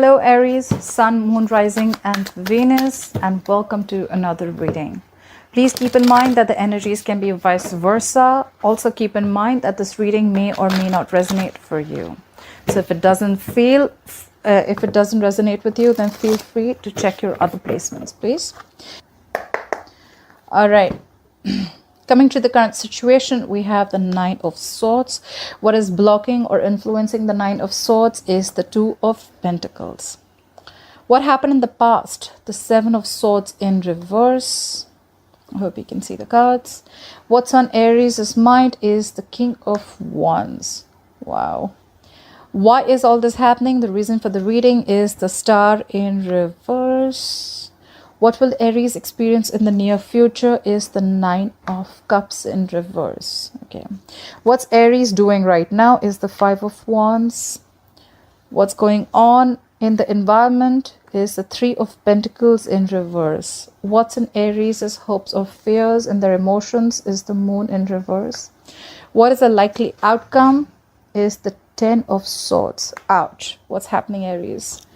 Hello Aries, Sun, Moon, Rising and Venus, and welcome to another reading. Please keep in mind that the energies can be vice versa. Also keep in mind that this reading may or may not resonate for you. So if it doesn't resonate with you, then feel free to check your other placements, please. All right. Coming to the current situation, we have the Nine of Swords. What is blocking or influencing the Nine of Swords is the Two of Pentacles. What happened in the past? The Seven of Swords in reverse. I hope you can see the cards. What's on Aries' mind is the King of Wands. Wow. Why is all this happening? The reason for the reading is the Star in reverse. What will Aries experience in the near future is the Nine of Cups in reverse. Okay. What's Aries doing right now is the Five of Wands. What's going on in the environment is the Three of Pentacles in reverse. What's in Aries' hopes or fears and their emotions is the Moon in reverse. What is a likely outcome is the Ten of Swords. Ouch. What's happening, Aries?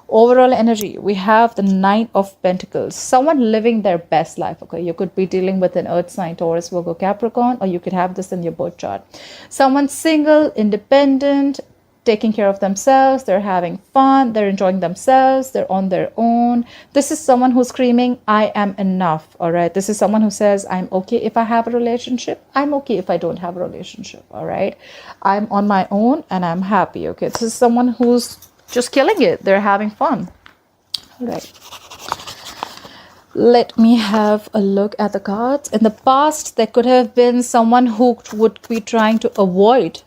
Overall energy, we have the Nine of Pentacles. Someone living their best life. Okay, you could be dealing with an earth sign, Taurus, Virgo, Capricorn, or you could have this in your birth chart. Someone single, independent, taking care of themselves, they're having fun, they're enjoying themselves, they're on their own. This is someone who's screaming, I am enough. All right, this is someone who says, I'm okay if I have a relationship, I'm okay if I don't have a relationship. All right, I'm on my own and I'm happy. Okay, this is someone who's just killing it, they're having fun. All right, let me have a look at the cards. In the past, there could have been someone who would be trying to avoid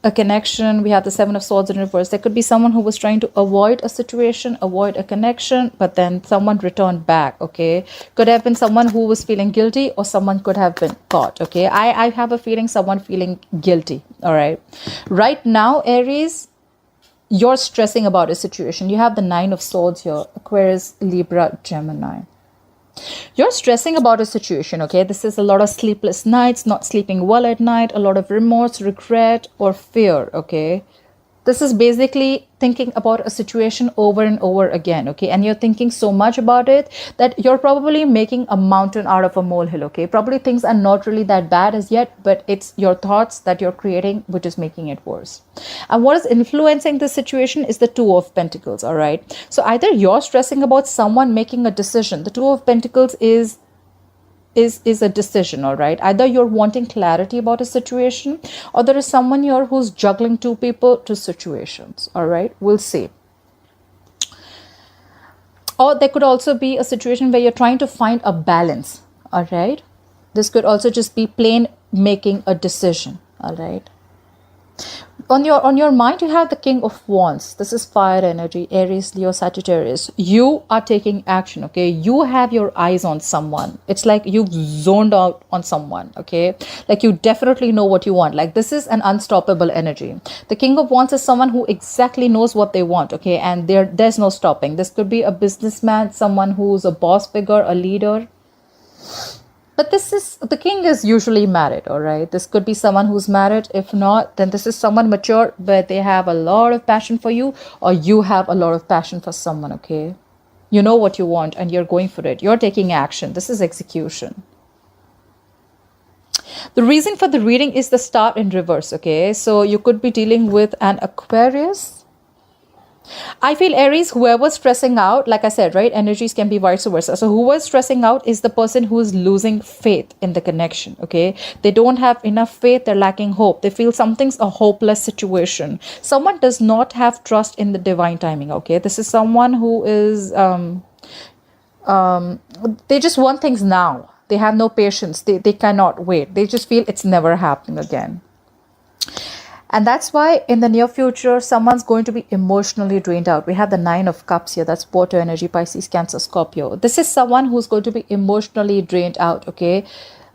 a connection. We have the Seven of Swords in reverse. There could be someone who was trying to avoid a situation, avoid a connection, but then someone returned back. Okay, could have been someone who was feeling guilty, or someone could have been caught. Okay, I have a feeling someone feeling guilty. All right, right now, Aries, you're stressing about a situation. You have the Nine of Swords here, Aquarius, Libra, Gemini. You're stressing about a situation, okay? This is a lot of sleepless nights, not sleeping well at night, a lot of remorse, regret, or fear, okay? This is basically thinking about a situation over and over again, okay? And you're thinking so much about it that you're probably making a mountain out of a molehill, okay? Probably things are not really that bad as yet, but it's your thoughts that you're creating which is making it worse. And what is influencing this situation is the Two of Pentacles, all right? So either you're stressing about someone making a decision. The Two of Pentacles is a decision, all right? Either you're wanting clarity about a situation, or there is someone here who's juggling two people, two situations, all right? We'll see. Or there could also be a situation where you're trying to find a balance, all right? This could also just be plain making a decision, all right? On your mind, you have the King of Wands. This is fire energy, Aries, Leo, Sagittarius. You are taking action, okay? You have your eyes on someone. It's like you've zoned out on someone, okay? Like you definitely know what you want. Like this is an unstoppable energy. The King of Wands is someone who exactly knows what they want, okay? And there's no stopping. This could be a businessman, someone who's a boss figure, a leader. But the king is usually married, all right? This could be someone who's married. If not, then this is someone mature, but they have a lot of passion for you, or you have a lot of passion for someone, okay? You know what you want and you're going for it. You're taking action. This is execution. The reason for the reading is the Star in reverse, okay? So you could be dealing with an Aquarius. I feel Aries, whoever's stressing out, like I said, right, energies can be vice versa. So whoever's stressing out is the person who is losing faith in the connection, okay? They don't have enough faith, they're lacking hope. They feel something's a hopeless situation. Someone does not have trust in the divine timing, okay? This is someone who is, they just want things now. They have no patience. They cannot wait. They just feel it's never happening again. And that's why in the near future, someone's going to be emotionally drained out. We have the Nine of Cups here. That's water energy, Pisces, Cancer, Scorpio. This is someone who's going to be emotionally drained out, okay?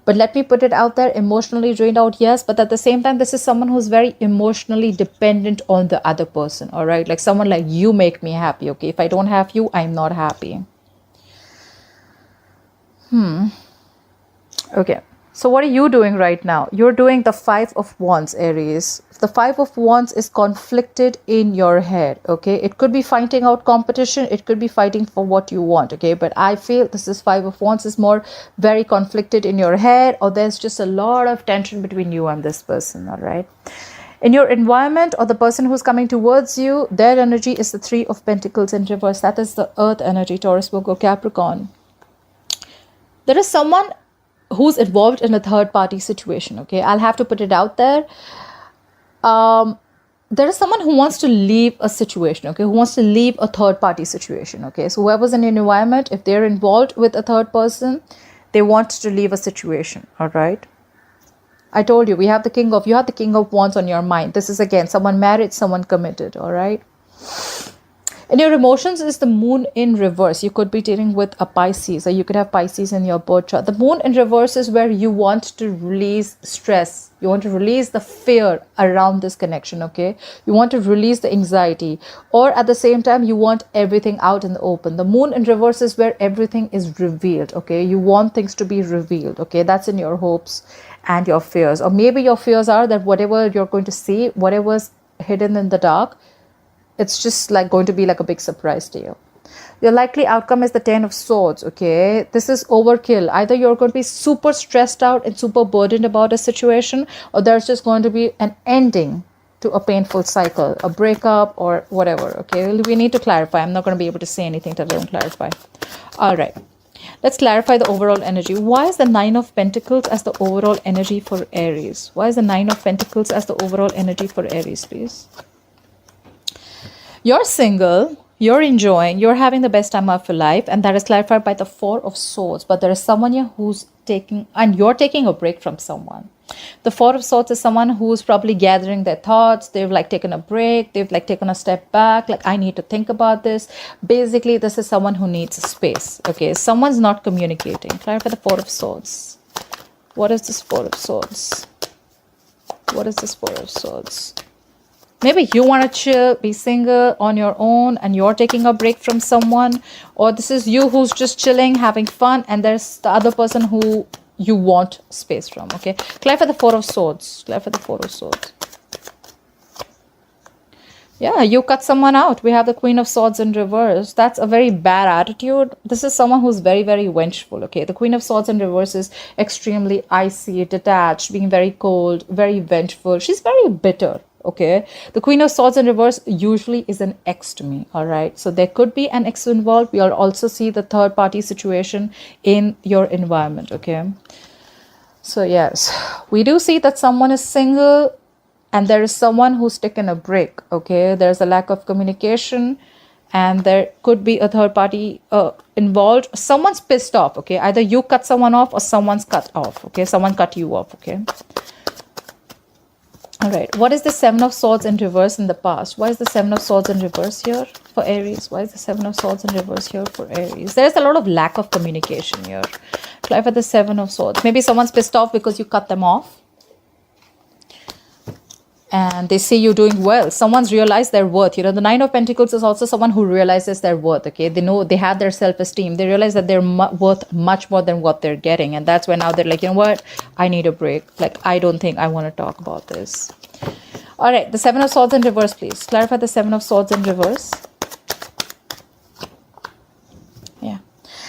But let me put it out there, emotionally drained out, yes. But at the same time, this is someone who's very emotionally dependent on the other person, all right? Like someone like, you make me happy, okay? If I don't have you, I'm not happy. Okay. So what are you doing right now? You're doing the Five of Wands, Aries. The Five of Wands is conflicted in your head, okay? It could be fighting out competition. It could be fighting for what you want, okay? But I feel this is Five of Wands is more very conflicted in your head, or there's just a lot of tension between you and this person, all right? In your environment or the person who's coming towards you, their energy is the Three of Pentacles in reverse. That is the Earth energy, Taurus, Virgo, Capricorn. There is someone who's involved in a third party situation, okay? I'll have to put it out there. There is someone who wants to leave a situation, okay? Who wants to leave a third party situation, okay? So whoever's in your environment, if they're involved with a third person, they want to leave a situation, all right? I told you, you have the King of Wands on your mind. This is again, someone married, someone committed, all right? And your emotions is the Moon in reverse. You could be dealing with a Pisces, or you could have Pisces in your birth chart. The Moon in reverse is where you want to release stress. You want to release the fear around this connection, okay? You want to release the anxiety. Or at the same time, you want everything out in the open. The Moon in reverse is where everything is revealed, okay? You want things to be revealed, okay? That's in your hopes and your fears. Or maybe your fears are that whatever you're going to see, whatever's hidden in the dark, it's just like going to be like a big surprise to you. Your likely outcome is the Ten of Swords, okay? This is overkill. Either you're going to be super stressed out and super burdened about a situation, or there's just going to be an ending to a painful cycle, a breakup or whatever, okay? We need to clarify. I'm not going to be able to say anything till I don't clarify. All right. Let's clarify the overall energy. Why is the Nine of Pentacles as the overall energy for Aries? Why is the Nine of Pentacles as the overall energy for Aries, please? You're single, you're enjoying, you're having the best time of your life, and that is clarified by the Four of Swords. But there is someone here who's taking, and you're taking a break from someone. The Four of Swords is someone who's probably gathering their thoughts. They've like taken a break. They've like taken a step back. Like, I need to think about this. Basically, this is someone who needs space. Okay, someone's not communicating. Clarify the Four of Swords. What is this Four of Swords? What is this Four of Swords? Maybe you want to chill, be single on your own, and you're taking a break from someone. Or this is you who's just chilling, having fun, and there's the other person who you want space from, okay? Clarify the Four of Swords. Clarify the Four of Swords. Yeah, you cut someone out. We have the Queen of Swords in reverse. That's a very bad attitude. This is someone who's very, very vengeful, okay? The Queen of Swords in reverse is extremely icy, detached, being very cold, very vengeful. She's very bitter. Okay, the Queen of Swords in reverse usually is an ex to me, all right? So there could be an ex involved. We'll also see the third party situation in your environment, okay? So yes, we do see that someone is single and there is someone who's taken a break, okay? There's a lack of communication and there could be a third party involved. Someone's pissed off, okay? Either you cut someone off or someone's cut off, okay? Someone cut you off, okay? All right, what is the Seven of Swords in reverse in the past? Why is the Seven of Swords in reverse here for Aries? Why is the Seven of Swords in reverse here for Aries? There's a lot of lack of communication here. Clarify the Seven of Swords. Maybe someone's pissed off because you cut them off. And they see you doing well. Someone's realized their worth. You know, the Nine of Pentacles is also someone who realizes their worth, okay? They know they have their self-esteem. They realize that they're worth much more than what they're getting. And that's when now they're like, you know what? I need a break. Like, I don't think I want to talk about this. All right, the Seven of Swords in reverse, please. Clarify the Seven of Swords in reverse. Yeah.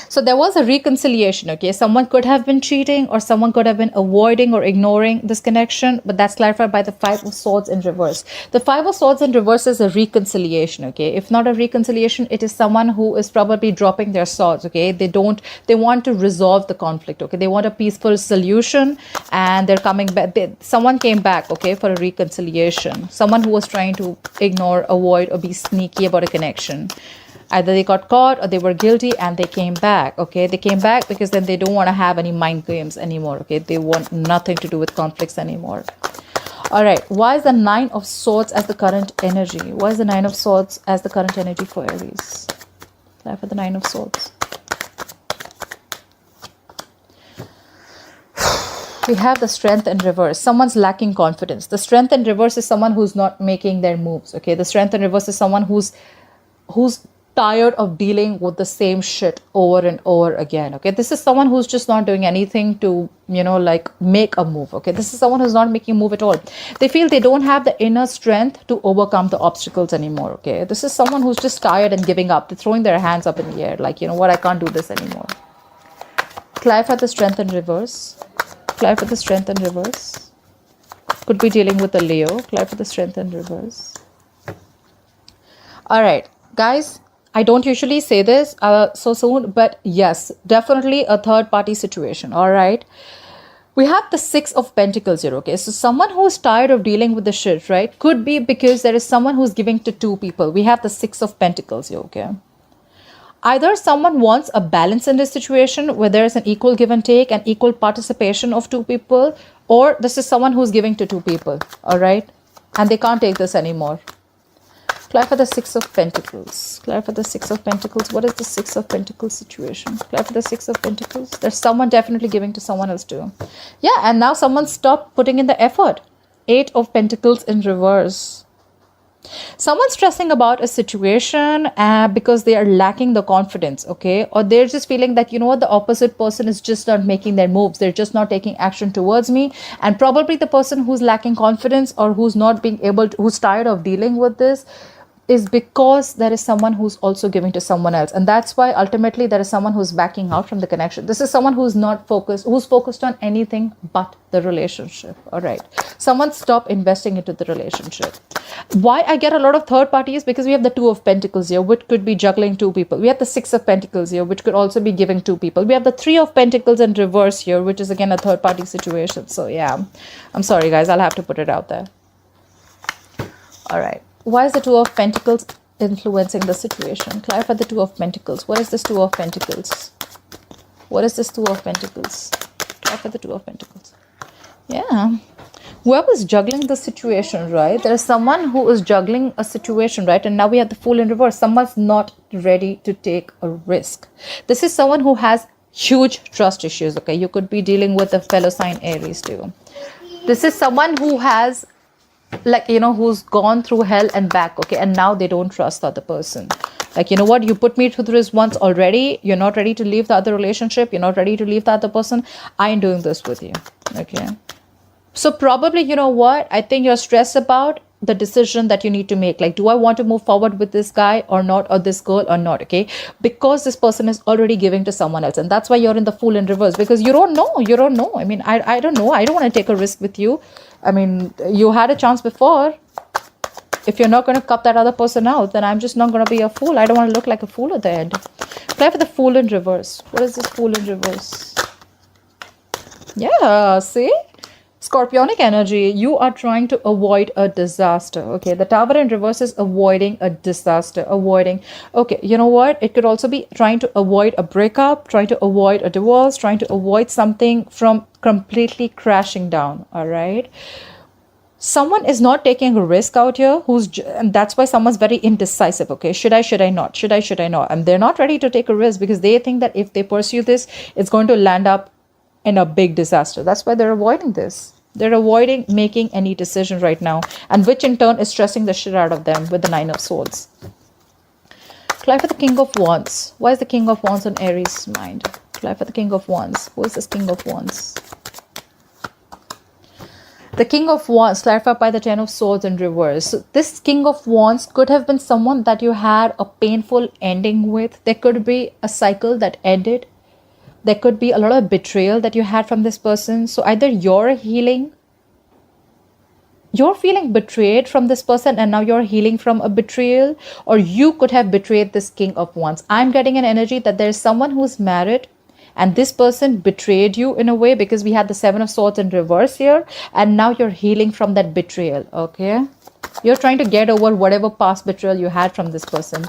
So there was a reconciliation, okay? Someone could have been cheating or someone could have been avoiding or ignoring this connection, but that's clarified by the Five of Swords in reverse. The Five of Swords in reverse is a reconciliation, okay? If not a reconciliation, it is someone who is probably dropping their swords, okay? They want to resolve the conflict, okay? They want a peaceful solution and they're coming back. Someone came back, okay, for a reconciliation. Someone who was trying to ignore, avoid, or be sneaky about a connection. Either they got caught or they were guilty and they came back, okay? They came back because then they don't want to have any mind games anymore, okay? They want nothing to do with conflicts anymore. All right, why is the Nine of Swords as the current energy? Why is the Nine of Swords as the current energy for Aries? Time for the Nine of Swords. We have the Strength in reverse. Someone's lacking confidence. The Strength in reverse is someone who's not making their moves, okay? The Strength in reverse is someone who's tired of dealing with the same shit over and over again. Okay, this is someone who's just not doing anything to, you know, like make a move. Okay, this is someone who's not making a move at all. They feel they don't have the inner strength to overcome the obstacles anymore. Okay, this is someone who's just tired and giving up. They're throwing their hands up in the air, like, you know what, I can't do this anymore. Clarify the strength in reverse. Clarify the strength in reverse. Could be dealing with a Leo. Clarify the strength in reverse. All right, guys. I don't usually say this so soon, but yes, definitely a third party situation. All right. We have the Six of Pentacles here. Okay. So someone who's tired of dealing with the shit, right? Could be because there is someone who's giving to two people. We have the Six of Pentacles here. Okay. Either someone wants a balance in this situation where there is an equal give and take and equal participation of two people, or this is someone who's giving to two people. All right. And they can't take this anymore. Clarify the Six of Pentacles. Clarify the Six of Pentacles. What is the Six of Pentacles situation? Clarify the Six of Pentacles. There's someone definitely giving to someone else too. Yeah, and now someone stopped putting in the effort. Eight of Pentacles in reverse. Someone's stressing about a situation because they are lacking the confidence, okay? Or they're just feeling that, you know what, the opposite person is just not making their moves. They're just not taking action towards me. And probably the person who's lacking confidence or who's not being able to, who's tired of dealing with this, is because there is someone who's also giving to someone else. And that's why ultimately there is someone who's backing out from the connection. This is someone who's not focused, who's focused on anything but the relationship. All right. Someone stop investing into the relationship. Why I get a lot of third parties? Because we have the Two of Pentacles here, which could be juggling two people. We have the Six of Pentacles here, which could also be giving two people. We have the Three of Pentacles in reverse here, which is again a third party situation. So yeah, I'm sorry guys, I'll have to put it out there. All right. Why is the Two of Pentacles influencing the situation? Clarify the Two of Pentacles. What is this Two of Pentacles? What is this Two of Pentacles? Clarify the Two of Pentacles. Yeah. Whoever's juggling the situation, right? There is someone who is juggling a situation, right? And now we have the Fool in reverse. Someone's not ready to take a risk. This is someone who has huge trust issues, okay? You could be dealing with a fellow sign Aries too. This is someone who has, like, you know, who's gone through hell and back, okay, and now they don't trust the other person. Like, you know what, you put me through this once already, you're not ready to leave the other relationship, you're not ready to leave the other person, I ain't doing this with you. Okay, so probably, you know what, I think you're stressed about the decision that you need to make. Like, do I want to move forward with this guy or not, or this girl or not? Okay, because this person is already giving to someone else, and that's why you're in the Fool in reverse, because you don't know. I mean, I don't know. I don't want to take a risk with you. I mean, you had a chance before. If you're not going to cut that other person out, then I'm just not going to be a fool. I don't want to look like a fool at the end. Play for the Fool in reverse. What is this Fool in reverse? Yeah, see? Scorpionic energy. You are trying to avoid a disaster. Okay, the Tower in reverse is avoiding a disaster. Avoiding. Okay, you know what? It could also be trying to avoid a breakup, trying to avoid a divorce, trying to avoid something from completely crashing down. All right. Someone is not taking a risk out here, and that's why someone's very indecisive. Okay, should I not? Should I not? And they're not ready to take a risk because they think that if they pursue this, it's going to land up in a big disaster. That's why they're avoiding this. They're avoiding making any decision right now, and which in turn is stressing the shit out of them with the Nine of Swords. Clarify for the King of Wands. Why is the King of Wands on Aries' mind? Clarify for the King of Wands. Who is this King of Wands? The King of Wands, clarified by the Ten of Swords in reverse. So this King of Wands could have been someone that you had a painful ending with. There could be a cycle that ended. There could be a lot of betrayal that you had from this person. So either you're healing, you're feeling betrayed from this person and now you're healing from a betrayal, or you could have betrayed this King of Wands. I'm getting an energy that there's someone who's married and this person betrayed you in a way, because we had the Seven of Swords in reverse here, and now you're healing from that betrayal. Okay, you're trying to get over whatever past betrayal you had from this person.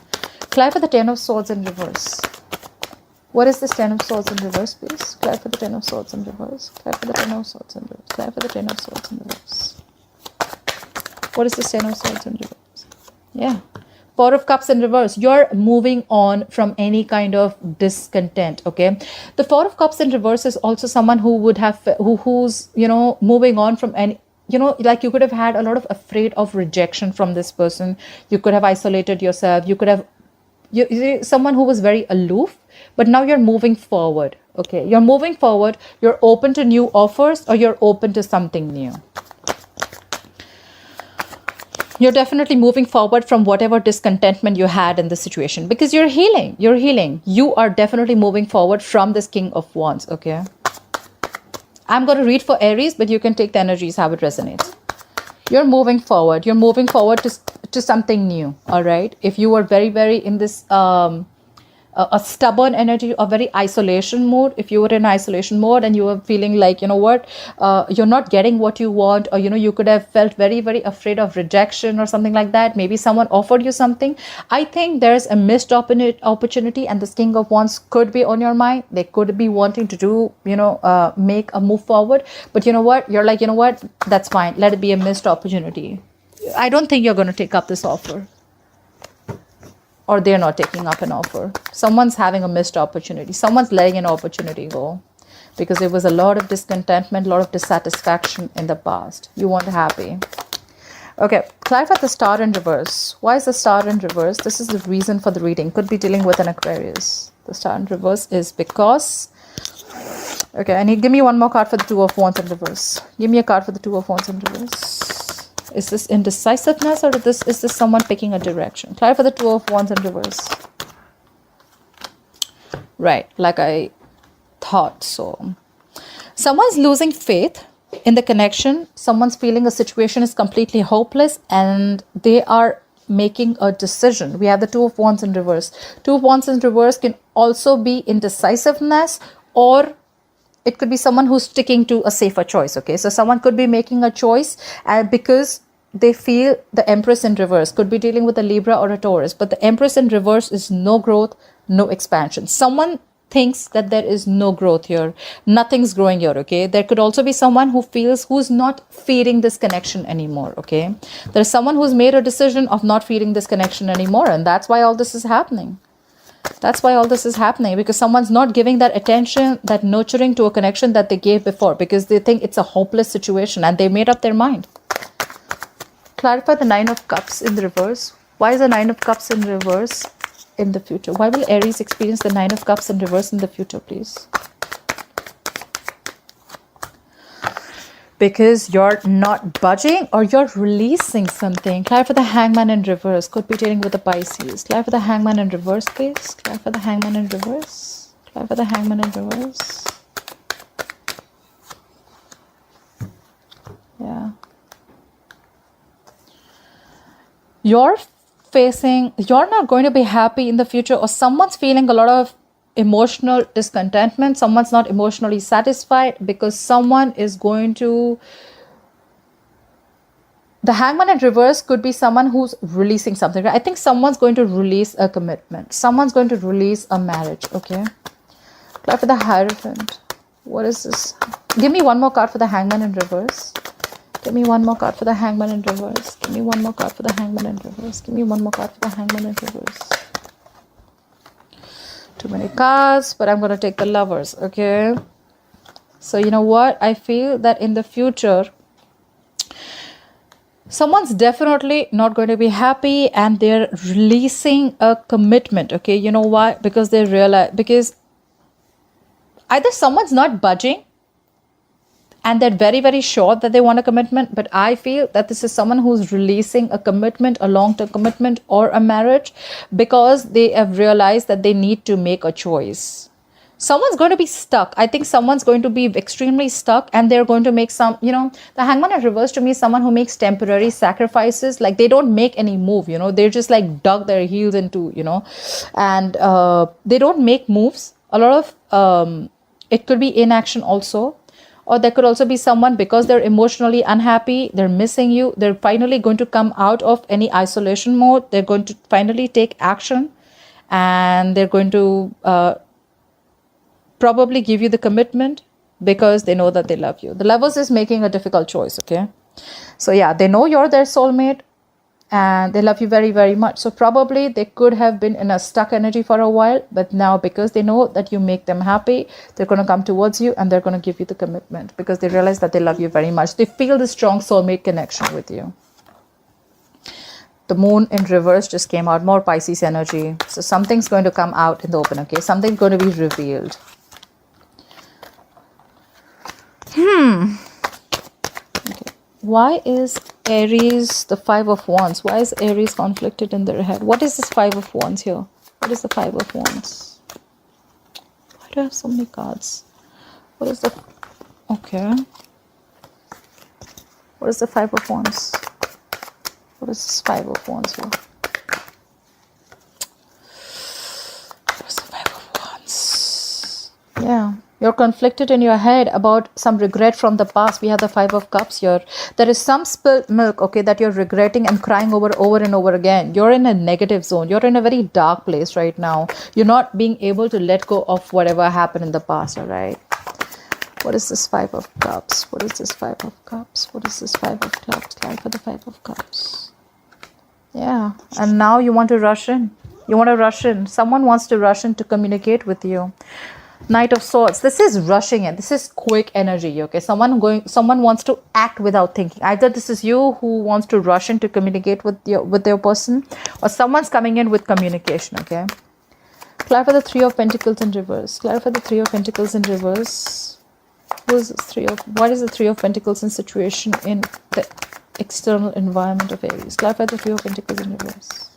Clarify the Ten of Swords in reverse. What is this Ten of Swords in reverse, please? Clarify the Ten of Swords in reverse. Clarify the Ten of Swords in reverse. Clarify the Ten of Swords in reverse. What is this Ten of Swords in reverse? Yeah. Four of Cups in reverse. You're moving on from any kind of discontent. Okay. The Four of Cups in reverse is also someone who would have, who's, you know, moving on from any, you know, like you could have had a lot of afraid of rejection from this person. You could have isolated yourself. You could have You're someone who was very aloof, but now you're moving forward. Okay, you're moving forward. You're open to new offers, or you're open to something new. You're definitely moving forward from whatever discontentment you had in the situation, because you're healing. You're healing. You are definitely moving forward from this King of Wands. Okay. I'm going to read for Aries, but you can take the energies how it resonates. You're moving forward. You're moving forward to something new. All right. If you were very, very in this a stubborn energy, a very isolation mode, if you were in isolation mode and you were feeling like, you know what, you're not getting what you want, or, you know, you could have felt very, very afraid of rejection or something like that. Maybe someone offered you something. I think there's a missed opportunity, and this King of Wands could be on your mind. They could be wanting to do, you know, make a move forward. But you know what? You're like, you know what? That's fine. Let it be a missed opportunity. I don't think you're going to take up this offer. Or they're not taking up an offer. Someone's having a missed opportunity. Someone's letting an opportunity go. Because there was a lot of discontentment, a lot of dissatisfaction in the past. You weren't happy. Okay, clarify the star in reverse. Why is the star in reverse? This is the reason for the reading. Could be dealing with an Aquarius. The star in reverse is because... Okay, I need... Give me one more card for the Two of Wands in reverse. Give me a card for the Two of Wands in reverse. Is this indecisiveness, or is this someone picking a direction? Clarify the Two of Wands in reverse. Right, like I thought so. Someone's losing faith in the connection. Someone's feeling a situation is completely hopeless, and they are making a decision. We have the Two of Wands in reverse. Two of Wands in reverse can also be indecisiveness, or it could be someone who's sticking to a safer choice. Okay, so someone could be making a choice because they feel the Empress in reverse. Could be dealing with a Libra or a Taurus, but the Empress in reverse is no growth, no expansion. Someone thinks that there is no growth here. Nothing's growing here. Okay, there could also be someone who feels who's not feeding this connection anymore. Okay, there's someone who's made a decision of not feeding this connection anymore, and that's why all this is happening. That's why all this is happening, because someone's not giving that attention, that nurturing to a connection that they gave before, because they think it's a hopeless situation and they made up their mind. Clarify the Nine of Cups in reverse. Why is the Nine of Cups in reverse in the future? Why will Aries experience the Nine of Cups in reverse in the future, please? Because you're not budging, or you're releasing something. Clarify the Hangman in reverse. Could be dealing with the Pisces. Clarify the Hangman in reverse, please. Clarify the Hangman in reverse. Clarify the Hangman in reverse. Yeah. You're not going to be happy in the future, or someone's feeling a lot of emotional discontentment. Someone's not emotionally satisfied because someone is going to... The Hangman in reverse could be someone who's releasing something. I think someone's going to release a commitment. Someone's going to release a marriage. Okay. Clarify the Hierophant. What is this? Give me one more card for the Hangman in reverse. Give me one more card for the Hangman in reverse. Give me one more card for the Hangman in reverse. Give me one more card for the Hangman in reverse. Too many cards, but I'm going to take the Lovers. Okay. So you know what? I feel that in the future, someone's definitely not going to be happy, and they're releasing a commitment. Okay. You know why? Because they realize, because either someone's not budging, and they're very, very sure that they want a commitment. But I feel that this is someone who's releasing a commitment, a long-term commitment, or a marriage, because they have realized that they need to make a choice. Someone's going to be stuck. I think someone's going to be extremely stuck, and they're going to make some, you know, the Hangman in reverse to me is someone who makes temporary sacrifices. Like they don't make any move, you know, they're just like dug their heels into, you know, and they don't make moves. A lot of, it could be inaction also. Or there could also be someone, because they're emotionally unhappy, they're missing you, they're finally going to come out of any isolation mode. They're going to finally take action, and they're going to probably give you the commitment because they know that they love you. The Lovers is making a difficult choice, okay? So yeah, they know you're their soulmate, and they love you very, very much. So probably they could have been in a stuck energy for a while, but now because they know that you make them happy, they're going to come towards you, and they're going to give you the commitment because they realize that they love you very much. They feel the strong soulmate connection with you. The moon in reverse just came out. More Pisces energy. So something's going to come out in the open, okay? Something's going to be revealed. Okay. Why is Aries the Five of Wands? Why is Aries conflicted in their head? What is this Five of Wands here? What is the Five of Wands? Why do I have so many cards? What is the... Okay. What is the Five of Wands? What is this Five of Wands here? What is the Five of Wands? Yeah. You're conflicted in your head about some regret from the past. We have the Five of Cups here. There is some spilled milk, okay, that you're regretting and crying over and over again. You're in a negative zone. You're in a very dark place right now. You're not being able to let go of whatever happened in the past, all right? What is this Five of Cups? What is this Five of Cups? What is this Five of Cups? Like for the Five of Cups. Yeah. And now you want to rush in. You want to rush in. Someone wants to rush in to communicate with you. Knight of Swords. This is rushing in. This is quick energy, okay? Someone wants to act without thinking. Either this is you who wants to rush in to communicate with your person, or someone's coming in with communication, okay? Clarify the Three of Pentacles in reverse. Clarify the Three of Pentacles in reverse. What is the Three of Pentacles in situation in the external environment of Aries? Clarify the Three of Pentacles in reverse.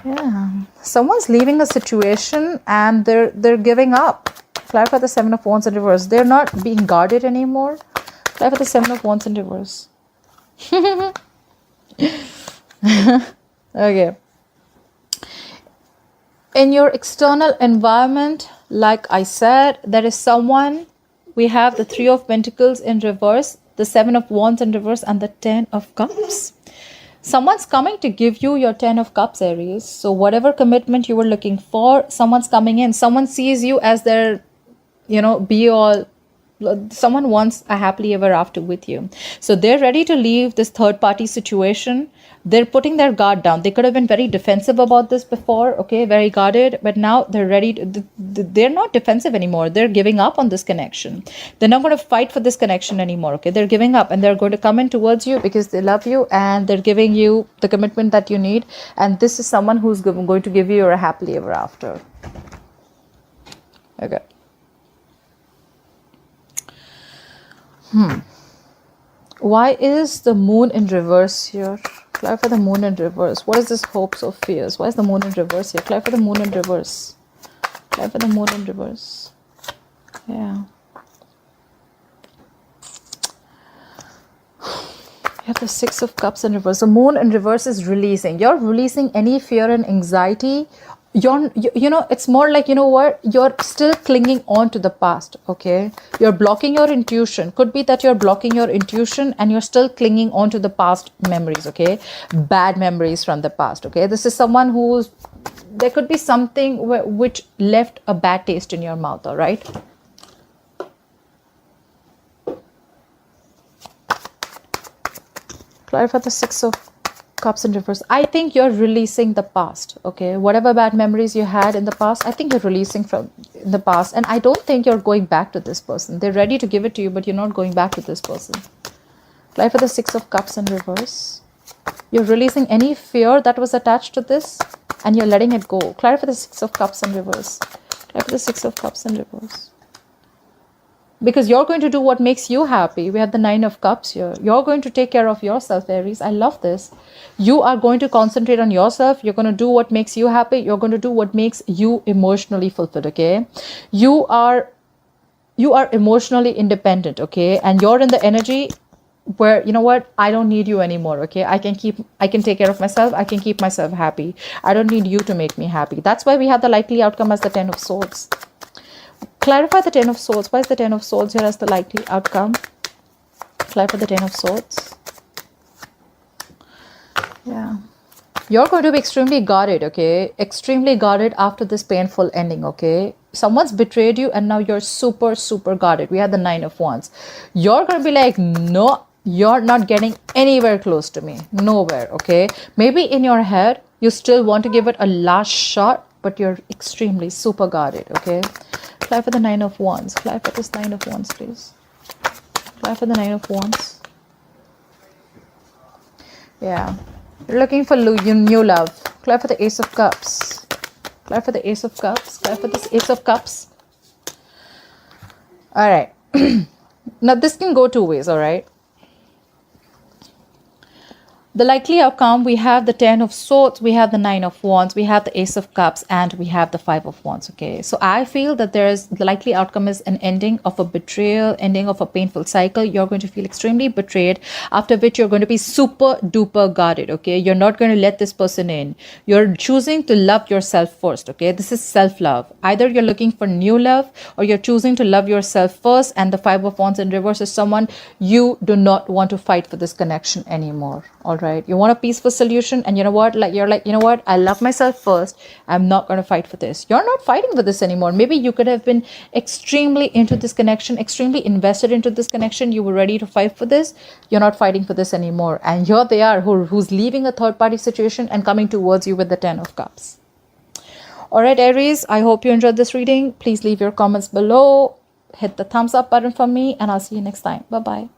Yeah, someone's leaving a situation and they're giving up. Clarify the Seven of Wands in reverse. They're not being guarded anymore. Clarify the Seven of Wands in reverse. Okay. In your external environment, like I said, there is someone. We have the Three of Pentacles in reverse, the Seven of Wands in reverse, and the Ten of Cups. Someone's coming to give you your Ten of Cups, Aries. So whatever commitment you were looking for, someone's coming in. Someone sees you as their, be all. Someone wants a happily ever after with you. So they're ready to leave this third party situation. They're putting their guard down. They could have been very defensive about this before, okay, very guarded, but now they're ready to, they're not defensive anymore. They're giving up on this connection. They're not going to fight for this connection anymore, okay? They're giving up and they're going to come in towards you because they love you and they're giving you the commitment that you need. And this is someone who's going to give you a happily ever after. Okay. Why is the moon in reverse here? Clarify the moon in reverse. What is this hopes or fears? Why is the moon in reverse here? Clarify the moon in reverse. Clarify the moon in reverse. Yeah. You have the Six of Cups in reverse. The moon in reverse is releasing. You're releasing any fear and anxiety. It's more like, you're still clinging on to the past, okay? You're blocking your intuition. Could be that you're blocking your intuition and you're still clinging on to the past memories, okay? Bad memories from the past, okay? This is someone there could be something which left a bad taste in your mouth, all right? Clarify the Six of Cups in reverse. I think you're releasing the past, okay? Whatever bad memories you had in the past, I think you're releasing from the past. And I don't think you're going back to this person. They're ready to give it to you, but you're not going back to this person. Clarify the Six of Cups in reverse. You're releasing any fear that was attached to this and you're letting it go. Clarify the Six of Cups in reverse. Clarify the Six of Cups in reverse. Because you're going to do what makes you happy. We have the Nine of Cups here. You're going to take care of yourself, Aries. I love this. You are going to concentrate on yourself. You're going to do what makes you happy. You're going to do what makes you emotionally fulfilled, okay? You are emotionally independent, okay? And you're in the energy where, you know what? I don't need you anymore, okay? I can take care of myself. I can keep myself happy. I don't need you to make me happy. That's why we have the likely outcome as the Ten of Swords. Clarify the Ten of Swords. Why is the Ten of Swords here as the likely outcome? Clarify the Ten of Swords. Yeah. You're going to be extremely guarded, okay? Extremely guarded after this painful ending, okay? Someone's betrayed you and now you're super, super guarded. We have the Nine of Wands. You're going to be like, no, you're not getting anywhere close to me. Nowhere, okay? Maybe in your head, you still want to give it a last shot, but you're extremely super guarded, okay? Clarify the Nine of Wands. Clarify this Nine of Wands, please. Clarify the Nine of Wands. Yeah. You're looking for new love. Clear for the Ace of Cups. Clear for the Ace of Cups. Clear for this Ace of Cups. All right. Now, this can go two ways, all right? The likely outcome, we have the 10 of swords, we have the 9 of wands, we have the ace of cups, and we have the 5 of wands. Okay, so I feel that the likely outcome is an ending of a betrayal, ending of a painful cycle. You're going to feel extremely betrayed, after which you're going to be super duper guarded. Okay, you're not going to let this person in. You're choosing to love yourself first. Okay, this is self-love. Either you're looking for new love, or you're choosing to love yourself first, and the 5 of wands in reverse is someone you do not want to fight for this connection anymore. All right, you want a peaceful solution, and you know what, you're like, you know what, I love myself first, I'm not going to fight for this. You're not fighting for this anymore. Maybe you could have been extremely into this connection, extremely invested into this connection, you were ready to fight for this. You're not fighting for this anymore, and here they are, who's leaving a third party situation and coming towards you with the 10 of cups. All right, Aries, I hope you enjoyed this reading. Please leave your comments below, hit the thumbs up button for me, and I'll see you next time. Bye bye.